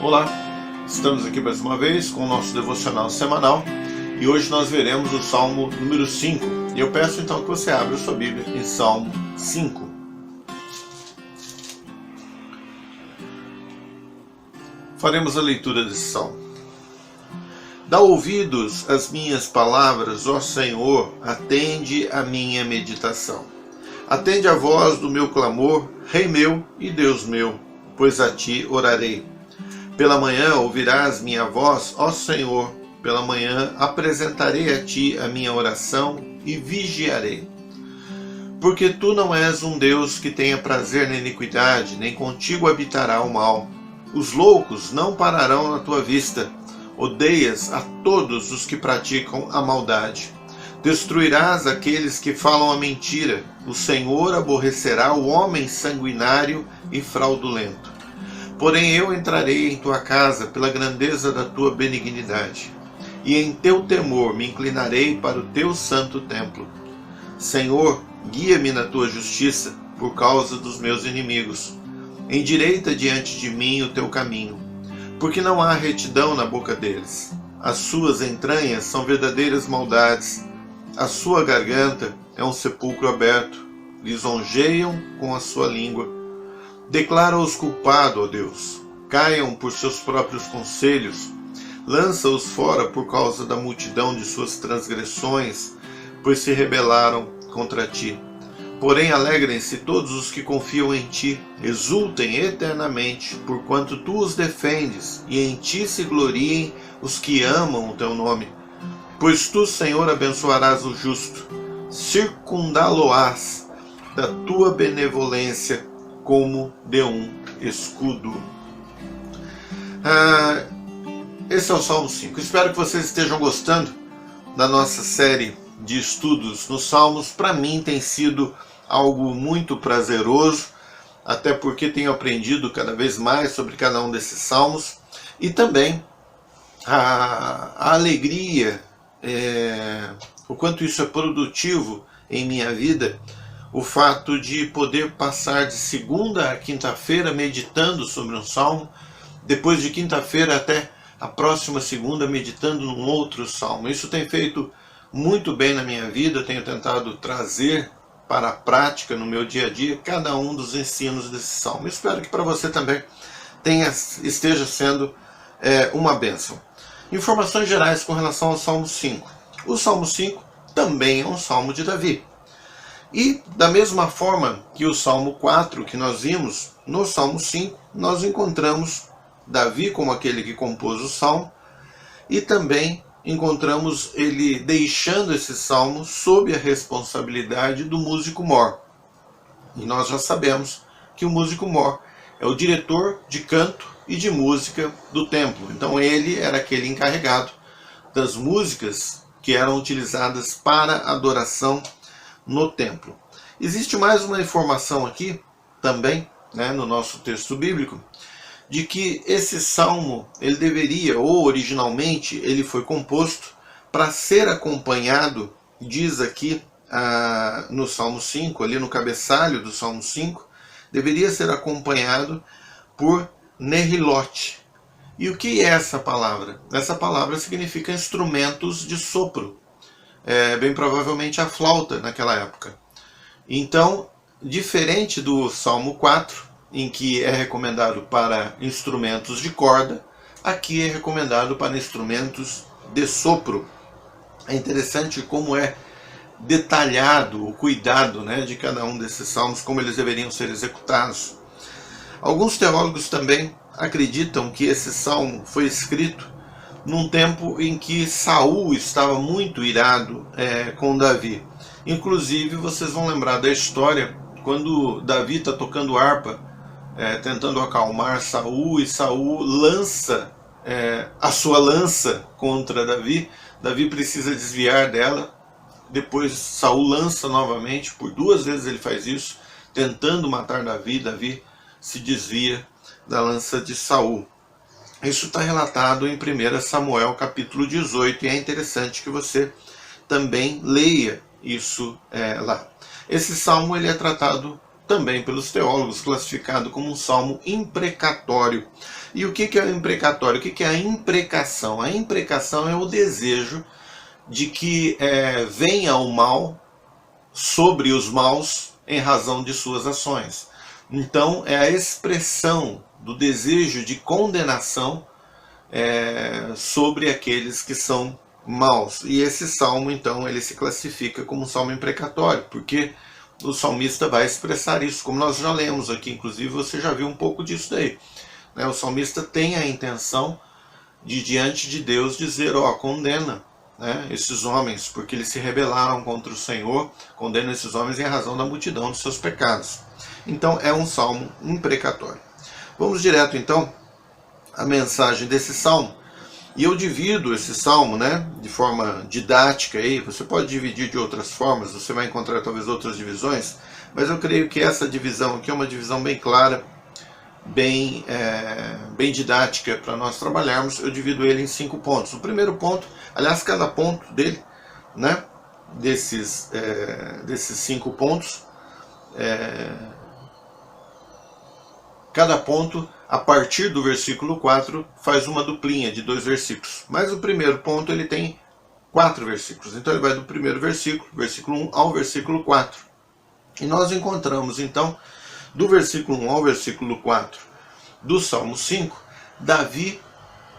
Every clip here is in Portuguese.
Olá, estamos aqui mais uma vez com o nosso devocional semanal e hoje nós veremos o Salmo número 5. E eu peço então que você abra a sua Bíblia em Salmo 5. Faremos a leitura desse salmo. Dá ouvidos às minhas palavras, ó Senhor, atende a minha meditação. Atende a voz do meu clamor, Rei meu e Deus meu, pois a ti orarei. Pela manhã ouvirás minha voz, ó Senhor, pela manhã apresentarei a ti a minha oração e vigiarei. Porque tu não és um Deus que tenha prazer na iniquidade, nem contigo habitará o mal. Os loucos não pararão na tua vista. Odeias a todos os que praticam a maldade. Destruirás aqueles que falam a mentira. O Senhor aborrecerá o homem sanguinário e fraudulento. Porém eu entrarei em tua casa pela grandeza da tua benignidade, e em teu temor me inclinarei para o teu santo templo. Senhor, guia-me na tua justiça por causa dos meus inimigos. Endireita diante de mim o teu caminho, porque não há retidão na boca deles. As suas entranhas são verdadeiras maldades. A sua garganta é um sepulcro aberto. Lisonjeiam com a sua língua. Declara-os culpado, ó Deus. Caiam por seus próprios conselhos. Lança-os fora por causa da multidão de suas transgressões, pois se rebelaram contra ti. Porém alegrem-se todos os que confiam em ti. Exultem eternamente, porquanto tu os defendes, e em ti se gloriem os que amam o teu nome. Pois tu, Senhor, abençoarás o justo. Circundá-lo-ás da tua benevolência, como de um escudo. Esse é o Salmo 5. Espero que vocês estejam gostando da nossa série de estudos nos Salmos. Para mim tem sido algo muito prazeroso, até porque tenho aprendido cada vez mais sobre cada um desses Salmos. E também a alegria, o quanto isso é produtivo em minha vida, o fato de poder passar de segunda a quinta-feira meditando sobre um salmo, depois de quinta-feira até a próxima segunda meditando num outro salmo. Isso tem feito muito bem na minha vida, tenho tentado trazer para a prática no meu dia a dia cada um dos ensinos desse salmo. Espero que para você também esteja sendo uma bênção. Informações gerais com relação ao Salmo 5. O Salmo 5 também é um salmo de Davi. E da mesma forma que o Salmo 4 que nós vimos, no Salmo 5 nós encontramos Davi como aquele que compôs o salmo, e também encontramos ele deixando esse salmo sob a responsabilidade do músico mor. E nós já sabemos que o músico mor é o diretor de canto e de música do templo. Então ele era aquele encarregado das músicas que eram utilizadas para adoração no templo. Existe mais uma informação aqui também, no nosso texto bíblico, de que esse salmo ele deveria, ou originalmente ele foi composto para ser acompanhado, diz aqui no Salmo 5, ali no cabeçalho do Salmo 5, deveria ser acompanhado por Nehilote. E o que é essa palavra? Essa palavra significa instrumentos de sopro. Bem provavelmente a flauta naquela época. Então, diferente do Salmo 4, em que é recomendado para instrumentos de corda, aqui é recomendado para instrumentos de sopro. É interessante como é detalhado o cuidado de cada um desses salmos, como eles deveriam ser executados. Alguns teólogos também acreditam que esse salmo foi escrito num tempo em que Saul estava muito irado com Davi. Inclusive, vocês vão lembrar da história quando Davi está tocando harpa, tentando acalmar Saul, e Saul lança a sua lança contra Davi. Davi precisa desviar dela. Depois Saul lança novamente, por 2 vezes ele faz isso, tentando matar Davi. Davi se desvia da lança de Saul. Isso está relatado em 1 Samuel capítulo 18, e é interessante que você também leia isso lá. Esse salmo ele é tratado também pelos teólogos classificado como um salmo imprecatório. E o que é o imprecatório? O que é a imprecação? A imprecação é o desejo de que venha o mal sobre os maus em razão de suas ações. Então é a expressão do desejo de condenação sobre aqueles que são maus. E esse salmo, então, ele se classifica como um salmo imprecatório, porque o salmista vai expressar isso, como nós já lemos aqui, inclusive você já viu um pouco disso daí. O salmista tem a intenção de, diante de Deus, dizer, condena esses homens, porque eles se rebelaram contra o Senhor, condena esses homens em razão da multidão dos seus pecados. Então é um salmo imprecatório. Vamos direto então à mensagem desse salmo. E eu divido esse salmo de forma didática, aí. Você pode dividir de outras formas, você vai encontrar talvez outras divisões, mas eu creio que essa divisão aqui é uma divisão bem clara, bem didática para nós trabalharmos. Eu divido ele em 5 pontos. O primeiro ponto, aliás, cada ponto dele, desses 5 pontos, cada ponto, a partir do versículo 4, faz uma duplinha de 2 versículos. Mas o primeiro ponto ele tem 4 versículos. Então ele vai do primeiro versículo, versículo 1 ao versículo 4. E nós encontramos então, do versículo 1 ao versículo 4 do Salmo 5, Davi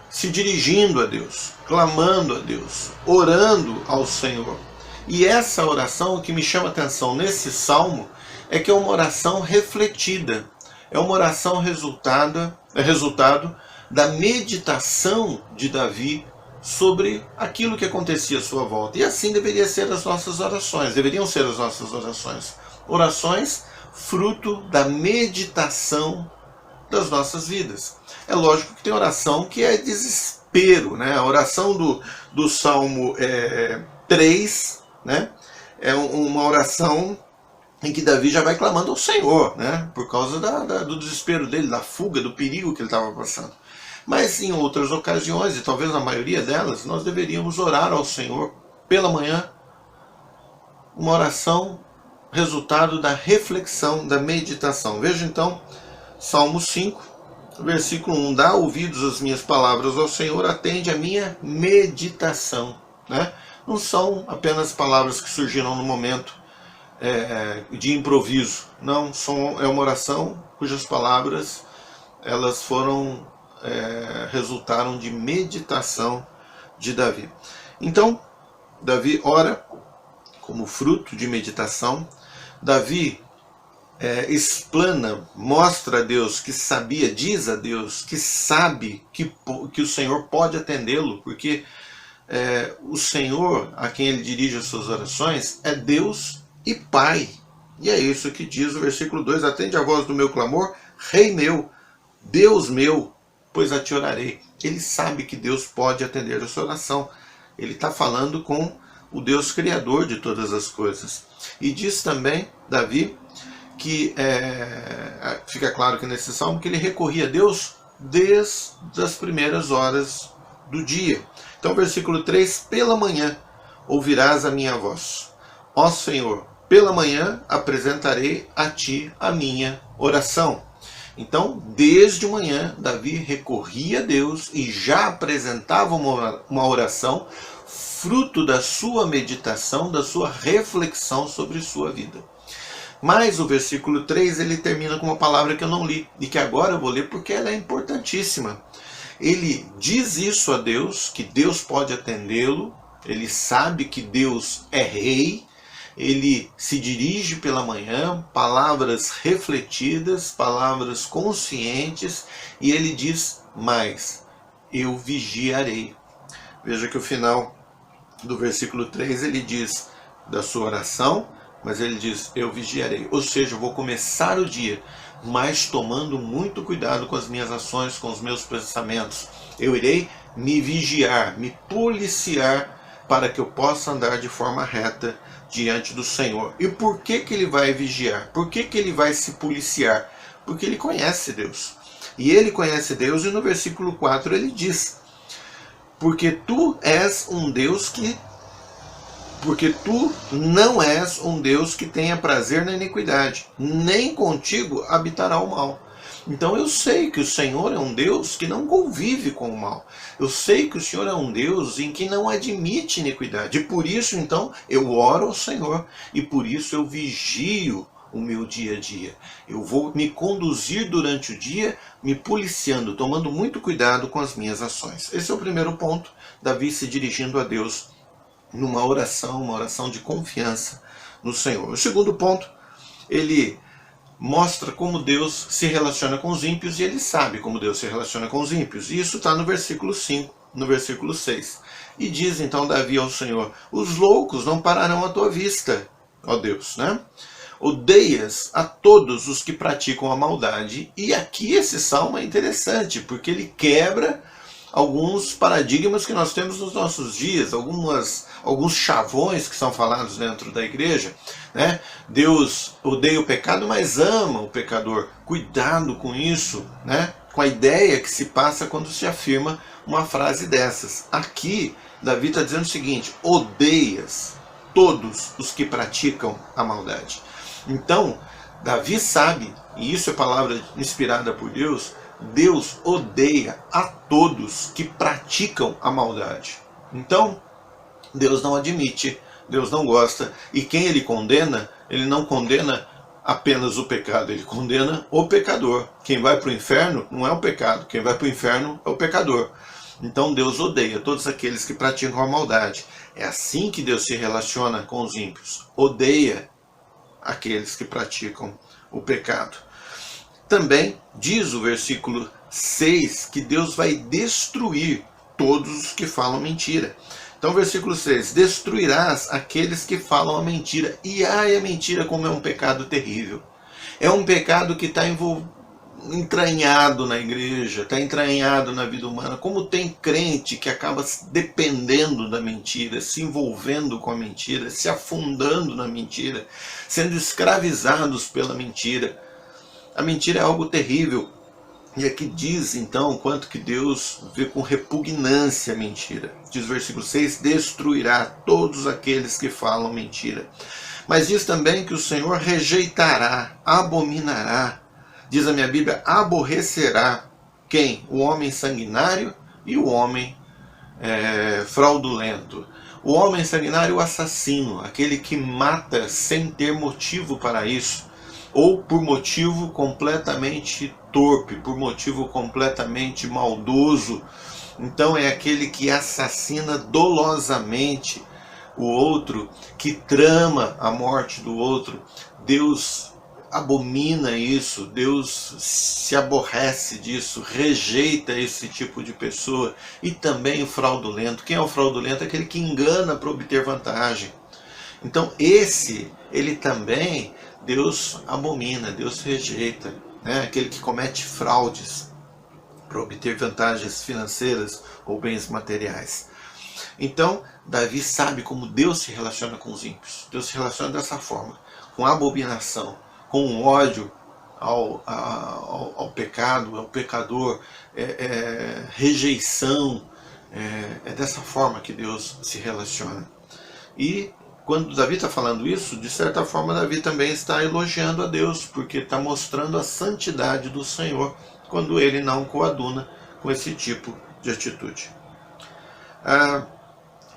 se dirigindo a Deus, clamando a Deus, orando ao Senhor. E essa oração, o que me chama a atenção nesse salmo, é que é uma oração refletida. É uma oração resultado da meditação de Davi sobre aquilo que acontecia à sua volta. E assim deveriam ser as nossas orações. Orações fruto da meditação das nossas vidas. É lógico que tem oração que é desespero. A oração do Salmo 3 é uma oração em que Davi já vai clamando ao Senhor, por causa do desespero dele, da fuga, do perigo que ele estava passando. Mas em outras ocasiões, e talvez na maioria delas, nós deveríamos orar ao Senhor pela manhã, uma oração resultado da reflexão, da meditação. Veja então, Salmo 5, versículo 1, dá ouvidos às minhas palavras, ao Senhor atende a minha meditação. Não são apenas palavras que surgiram no momento de improviso. Não, é uma oração cujas palavras elas resultaram de meditação de Davi. Então, Davi ora como fruto de meditação. Davi explana, mostra a Deus que sabia, diz a Deus que sabe que o Senhor pode atendê-lo, porque o Senhor, a quem ele dirige as suas orações, é Deus e Pai. E é isso que diz o versículo 2, atende a voz do meu clamor, Rei meu, Deus meu, pois a ti orarei. Ele sabe que Deus pode atender a sua oração. Ele está falando com o Deus Criador de todas as coisas. E diz também, Davi, que fica claro que nesse salmo, que ele recorria a Deus desde as primeiras horas do dia. Então, versículo 3, pela manhã ouvirás a minha voz. Ó Senhor, pela manhã apresentarei a ti a minha oração. Então, desde manhã, Davi recorria a Deus e já apresentava uma oração fruto da sua meditação, da sua reflexão sobre sua vida. Mas o versículo 3, ele termina com uma palavra que eu não li, e que agora eu vou ler porque ela é importantíssima. Ele diz isso a Deus, que Deus pode atendê-lo, ele sabe que Deus é rei, ele se dirige pela manhã, palavras refletidas, palavras conscientes, e ele diz mais, eu vigiarei. Veja que o final do versículo 3 ele diz da sua oração, mas ele diz, eu vigiarei. Ou seja, eu vou começar o dia, mas tomando muito cuidado com as minhas ações, com os meus pensamentos. Eu irei me vigiar, me policiar, para que eu possa andar de forma reta diante do Senhor. E por que ele vai vigiar? Por que ele vai se policiar? Porque ele conhece Deus. E ele conhece Deus, e no versículo 4 ele diz, porque tu és um Deus que porque tu não és um Deus que tenha prazer na iniquidade, nem contigo habitará o mal. Então eu sei que o Senhor é um Deus que não convive com o mal. Eu sei que o Senhor é um Deus em que não admite iniquidade. E por isso, então, eu oro ao Senhor. E por isso eu vigio o meu dia a dia. Eu vou me conduzir durante o dia, me policiando, tomando muito cuidado com as minhas ações. Esse é o primeiro ponto, Davi se dirigindo a Deus numa oração, uma oração de confiança no Senhor. O segundo ponto, ele mostra como Deus se relaciona com os ímpios, e ele sabe como Deus se relaciona com os ímpios. E isso está no versículo 5, no versículo 6. E diz então Davi ao Senhor: os loucos não pararão à tua vista, ó Deus, né? Odeias a todos os que praticam a maldade. E aqui esse salmo é interessante, porque ele quebra alguns paradigmas que nós temos nos nossos dias, alguns chavões que são falados dentro da igreja, né? Deus odeia o pecado, mas ama o pecador. Cuidado com isso, né? Com a ideia que se passa quando se afirma uma frase dessas. Aqui, Davi está dizendo o seguinte: odeias todos os que praticam a maldade. Então, Davi sabe, e isso é palavra inspirada por Deus, Deus odeia a todos que praticam a maldade. Então, Deus não admite, Deus não gosta, e quem ele não condena apenas o pecado, ele condena o pecador. Quem vai para o inferno não é o pecado, quem vai para o inferno é o pecador. Então Deus odeia todos aqueles que praticam a maldade. É assim que Deus se relaciona com os ímpios, odeia aqueles que praticam o pecado. Também diz o versículo 6 que Deus vai destruir todos os que falam mentira. Então, versículo 6, destruirás aqueles que falam a mentira. E ai, a mentira como é um pecado terrível. É um pecado que está entranhado na igreja, está entranhado na vida humana. Como tem crente que acaba dependendo da mentira, se envolvendo com a mentira, se afundando na mentira, sendo escravizados pela mentira. A mentira é algo terrível. E aqui diz então quanto que Deus vê com repugnância a mentira. Diz o versículo 6, destruirá todos aqueles que falam mentira. Mas diz também que o Senhor rejeitará, abominará. Diz a minha Bíblia, aborrecerá quem? O homem sanguinário e o homem fraudulento. O homem sanguinário, o assassino, aquele que mata sem ter motivo para isso, ou por motivo completamente torpe, por motivo completamente maldoso. Então é aquele que assassina dolosamente o outro, que trama a morte do outro. Deus abomina isso, Deus se aborrece disso, rejeita esse tipo de pessoa. E também o fraudulento. Quem é o fraudulento? Aquele que engana para obter vantagem. Então ele também, Deus abomina, Deus rejeita, né? Aquele que comete fraudes para obter vantagens financeiras ou bens materiais. Então, Davi sabe como Deus se relaciona com os ímpios. Deus se relaciona dessa forma, com abominação, com ódio ao pecado, ao pecador, rejeição. É dessa forma que Deus se relaciona. E quando Davi está falando isso, de certa forma Davi também está elogiando a Deus, porque está mostrando a santidade do Senhor, quando ele não coaduna com esse tipo de atitude.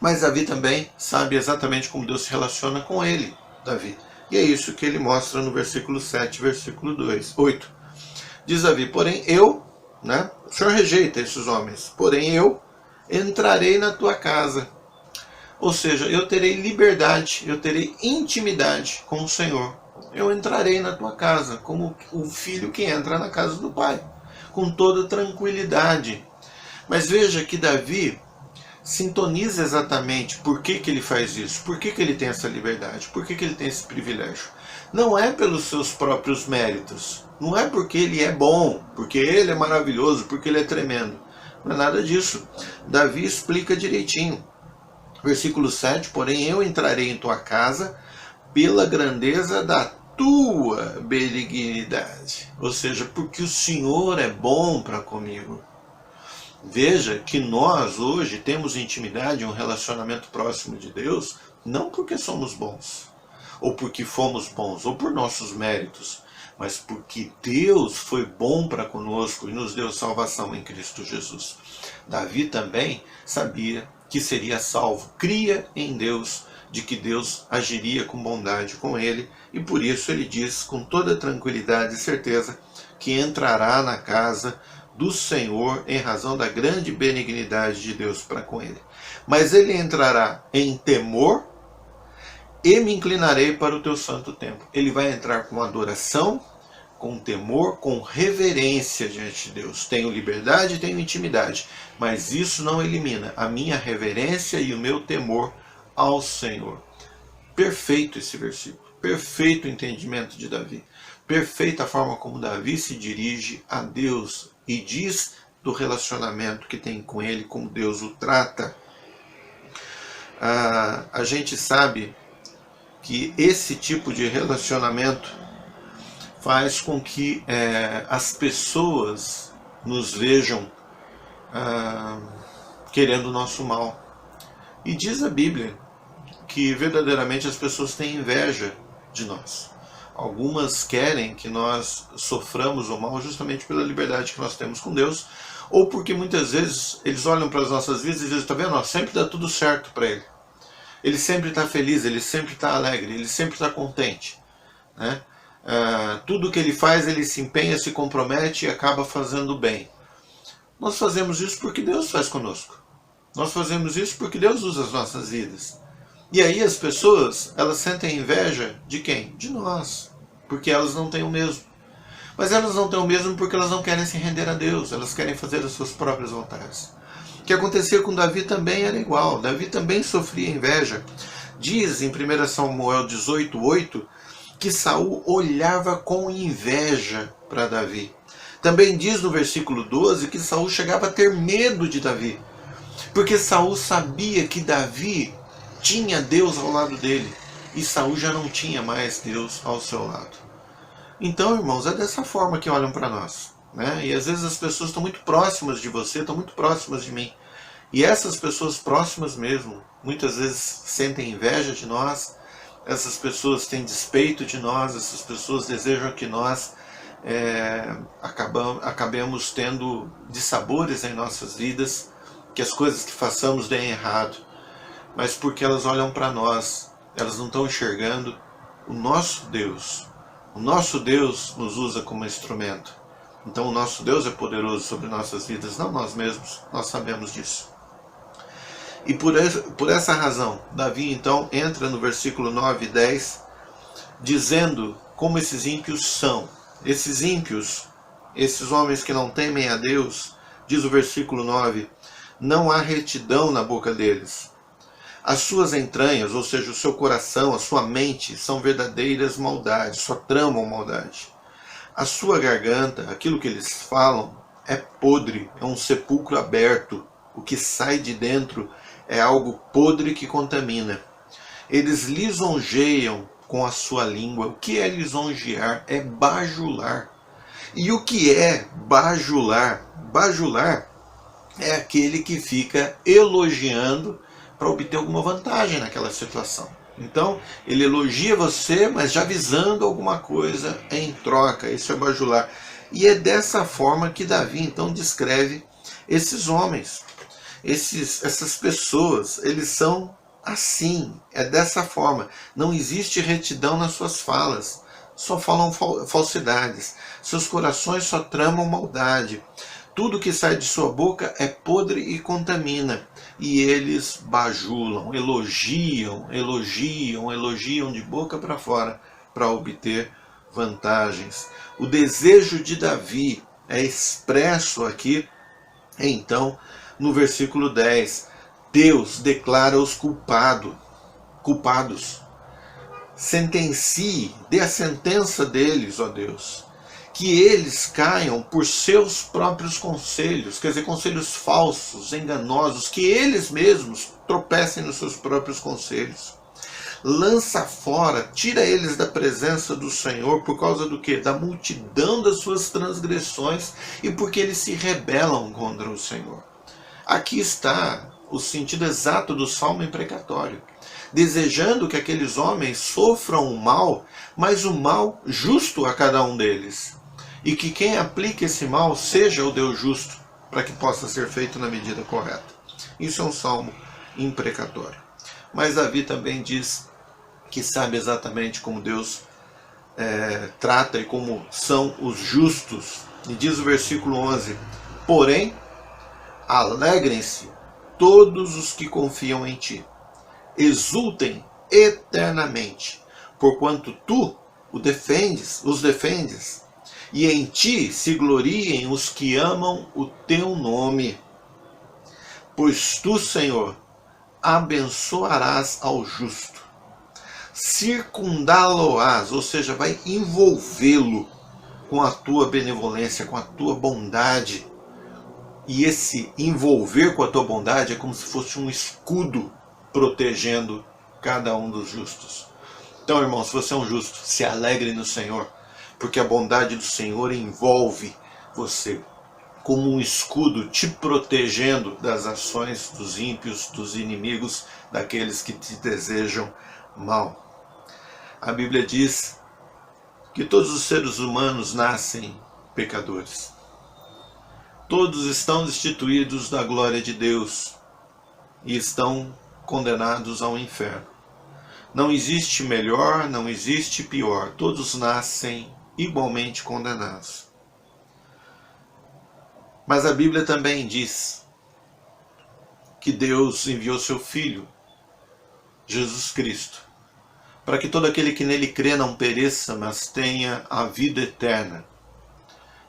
Mas Davi também sabe exatamente como Deus se relaciona com ele, Davi. E é isso que ele mostra no versículo 7, versículo 8. Diz Davi, porém eu, né, o Senhor rejeita esses homens, porém eu entrarei na tua casa. Ou seja, eu terei liberdade, eu terei intimidade com o Senhor. Eu entrarei na tua casa, como o filho que entra na casa do pai, com toda tranquilidade. Mas veja que Davi sintoniza exatamente por que ele faz isso, por que ele tem essa liberdade, por que ele tem esse privilégio. Não é pelos seus próprios méritos, não é porque ele é bom, porque ele é maravilhoso, porque ele é tremendo. Não é nada disso. Davi explica direitinho. Versículo 7, porém eu entrarei em tua casa pela grandeza da tua benignidade. Ou seja, porque o Senhor é bom para comigo. Veja que nós hoje temos intimidade, um relacionamento próximo de Deus, não porque somos bons, ou porque fomos bons, ou por nossos méritos, mas porque Deus foi bom para conosco e nos deu salvação em Cristo Jesus. Davi também sabia que seria salvo, cria em Deus, de que Deus agiria com bondade com ele, e por isso ele diz com toda tranquilidade e certeza que entrará na casa do Senhor em razão da grande benignidade de Deus para com ele. Mas ele entrará em temor e me inclinarei para o teu santo templo. Ele vai entrar com adoração, com temor, com reverência diante de Deus. Tenho liberdade, tenho intimidade, mas isso não elimina a minha reverência e o meu temor ao Senhor. Perfeito esse versículo, perfeito o entendimento de Davi, perfeita a forma como Davi se dirige a Deus e diz do relacionamento que tem com ele, como Deus o trata. A gente sabe que esse tipo de relacionamento faz com que as pessoas nos vejam querendo o nosso mal. E diz a Bíblia que verdadeiramente as pessoas têm inveja de nós. Algumas querem que nós soframos o mal justamente pela liberdade que nós temos com Deus, ou porque muitas vezes eles olham para as nossas vidas e dizem, está vendo, sempre dá tudo certo para ele. Ele sempre está feliz, ele sempre está alegre, ele sempre está contente, né? Tudo que ele faz, ele se empenha, se compromete e acaba fazendo bem. Nós fazemos isso porque Deus faz conosco. Nós fazemos isso porque Deus usa as nossas vidas. E aí as pessoas, elas sentem inveja de quem? De nós. Porque elas não têm o mesmo. Mas elas não têm o mesmo porque elas não querem se render a Deus. Elas querem fazer as suas próprias vontades. O que acontecia com Davi também era igual. Davi também sofria inveja. Diz em 1 Samuel 18:8 que Saul olhava com inveja para Davi. Também diz no versículo 12 que Saul chegava a ter medo de Davi. Porque Saul sabia que Davi tinha Deus ao lado dele. E Saul já não tinha mais Deus ao seu lado. Então, irmãos, é dessa forma que olham para nós, né? E às vezes as pessoas estão muito próximas de você, estão muito próximas de mim. E essas pessoas próximas mesmo, muitas vezes sentem inveja de nós, essas pessoas têm despeito de nós, essas pessoas desejam que nós acabemos tendo dissabores em nossas vidas, que as coisas que façamos deem errado. Mas porque elas olham para nós, elas não estão enxergando o nosso Deus. O nosso Deus nos usa como instrumento. Então o nosso Deus é poderoso sobre nossas vidas, não nós mesmos, nós sabemos disso. E por essa razão, Davi então entra no versículo 9 e 10, dizendo como esses ímpios são. Esses ímpios, esses homens que não temem a Deus, diz o versículo 9, não há retidão na boca deles. As suas entranhas, ou seja, o seu coração, a sua mente, são verdadeiras maldades, só tramam maldade. A sua garganta, aquilo que eles falam, é podre, é um sepulcro aberto. O que sai de dentro é algo podre que contamina. Eles lisonjeiam com a sua língua. O que é lisonjear? É bajular. E o que é bajular? Bajular é aquele que fica elogiando para obter alguma vantagem naquela situação. Então, ele elogia você, mas já visando alguma coisa em troca. Isso é bajular. E é dessa forma que Davi, então, descreve esses homens. Essas pessoas, eles são assim. É dessa forma. Não existe retidão nas suas falas. Só falam falsidades. Seus corações só tramam maldade. Tudo que sai de sua boca é podre e contamina. E eles bajulam, elogiam de boca para fora para obter vantagens. O desejo de Davi é expresso aqui, então, no versículo 10. Deus declara os culpados. Sentencie, dê a sentença deles, ó Deus. Que eles caiam por seus próprios conselhos, quer dizer, conselhos falsos, enganosos, que eles mesmos tropecem nos seus próprios conselhos. Lança fora, tira eles da presença do Senhor, por causa do quê? Da multidão das suas transgressões e porque eles se rebelam contra o Senhor. Aqui está o sentido exato do salmo imprecatório. desejando que aqueles homens sofram o mal, mas o mal justo a cada um deles. E que quem aplique esse mal seja o Deus justo, para que possa ser feito na medida correta. Isso é um salmo imprecatório. Mas Davi também diz que sabe exatamente como Deus trata e como são os justos. E diz o versículo 11: porém, alegrem-se todos os que confiam em ti, exultem eternamente, porquanto tu os defendes, e em ti se gloriem os que amam o teu nome. Pois tu, Senhor, abençoarás ao justo, circundá-lo-ás, ou seja, vai envolvê-lo com a tua benevolência, com a tua bondade. E esse envolver com a tua bondade é como se fosse um escudo protegendo cada um dos justos. Então, irmão, se você é um justo, se alegre no Senhor, porque a bondade do Senhor envolve você como um escudo, te protegendo das ações dos ímpios, dos inimigos, daqueles que te desejam mal. A Bíblia diz que todos os seres humanos nascem pecadores. Todos estão destituídos da glória de Deus e estão condenados ao inferno. Não existe melhor, não existe pior. Todos nascem igualmente condenados. Mas a Bíblia também diz que Deus enviou seu Filho, Jesus Cristo, para que todo aquele que nele crê não pereça, mas tenha a vida eterna.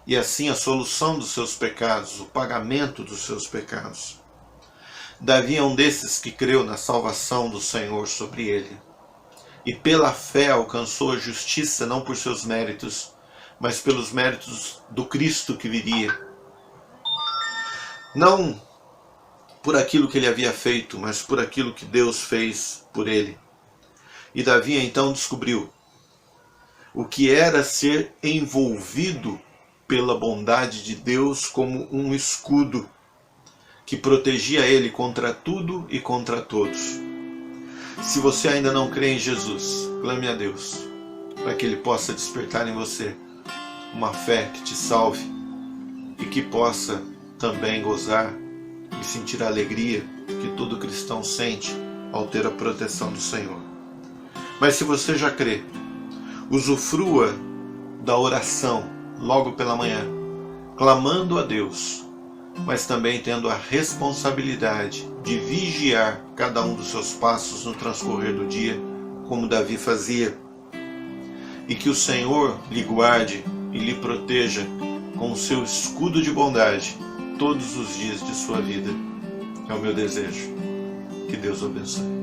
E assim a solução dos seus pecados, o pagamento dos seus pecados. Davi é um desses que creu na salvação do Senhor sobre ele. E pela fé alcançou a justiça não por seus méritos, mas pelos méritos do Cristo que viria. Não por aquilo que ele havia feito, mas por aquilo que Deus fez por ele. E Davi então descobriu o que era ser envolvido pela bondade de Deus como um escudo que protegia ele contra tudo e contra todos. Se você ainda não crê em Jesus, clame a Deus para que Ele possa despertar em você uma fé que te salve e que possa também gozar e sentir a alegria que todo cristão sente ao ter a proteção do Senhor. Mas se você já crê, usufrua da oração logo pela manhã, clamando a Deus, mas também tendo a responsabilidade de vigiar cada um dos seus passos no transcorrer do dia, como Davi fazia. E que o Senhor lhe guarde e lhe proteja com o seu escudo de bondade todos os dias de sua vida. É o meu desejo. Que Deus o abençoe.